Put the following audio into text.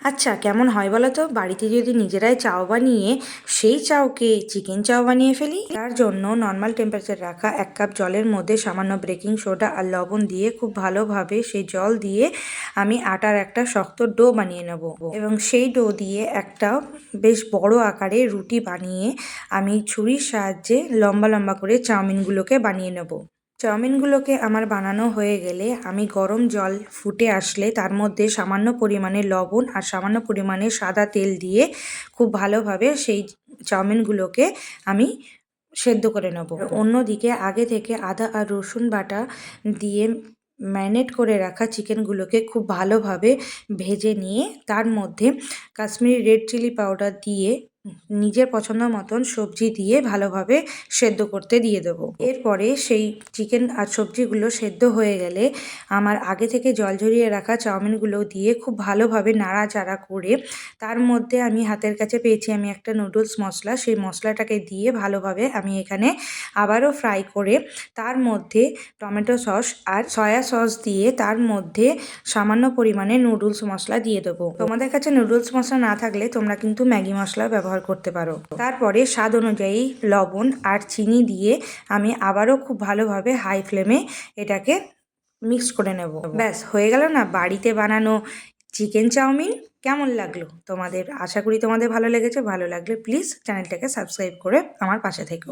আচ্ছা, কেমন হয় বলো তো? বাড়িতে যদি নিজেরাই চাও বানিয়ে সেই চাউকে চিকেন চাও বানিয়ে ফেলি। তার জন্য নর্মাল টেম্পারেচার রাখা 1 কাপ জলের মধ্যে সামান্য বেকিং সোডা আর লবণ দিয়ে খুব ভালোভাবে সেই জল দিয়ে আমি আটার একটা শক্ত ডো বানিয়ে নেব এবং সেই ডো দিয়ে একটা বেশ বড় আকারে রুটি বানিয়ে আমি ছুরির সাহায্যে লম্বা লম্বা করে চাউমিনগুলোকে বানিয়ে নেব। চাউমিনগুলোকে আমার বানানো হয়ে গেলে আমি গরম জল ফুটে আসলে তার মধ্যে সামান্য পরিমাণে লবণ আর সামান্য পরিমাণে সাদা তেল দিয়ে খুব ভালোভাবে সেই চাউমিনগুলোকে আমি সেদ্ধ করে নেব। অন্যদিকে আগে থেকে আদা আর রসুন বাটা দিয়ে ম্যারিনেট করে রাখা চিকেনগুলোকে খুব ভালোভাবে ভেজে নিয়ে তার মধ্যে কাশ্মীরি রেড চিলি পাউডার দিয়ে নিজের পছন্দ মতন সবজি দিয়ে ভালোভাবে সেদ্ধ করতে দিয়ে দেবো। এরপরে সেই চিকেন আর সবজিগুলো সেদ্ধ হয়ে গেলে আমার আগে থেকে জল ঝরিয়ে রাখা চাউমিনগুলো দিয়ে খুব ভালোভাবে নাড়াচাড়া করে তার মধ্যে আমি হাতের কাছে পেয়েছি আমি একটা নুডলস মশলা, সেই মশলাটাকে দিয়ে ভালোভাবে আমি এখানে আবারও ফ্রাই করে তার মধ্যে টমেটো সস আর সয়া সস দিয়ে তার মধ্যে সামান্য পরিমাণে নুডলস মশলা দিয়ে দেবো। তোমাদের কাছে নুডলস মশলা না থাকলে তোমরা কিন্তু ম্যাগি মশলা ব্যবহার করতে পারো। তারপরে স্বাদ অনুযায়ী লবণ আর চিনি দিয়ে আমি আবারও খুব ভালোভাবে হাই ফ্লেমে এটাকে মিক্স করে নেব। ব্যাস হয়ে গেল না বাড়িতে বানানো চিকেন চাউমিন। কেমন লাগলো তোমাদের? আশা করি তোমাদের ভালো লেগেছে। ভালো লাগলে প্লিজ চ্যানেলটাকে সাবস্ক্রাইব করে আমার পাশে থেকো।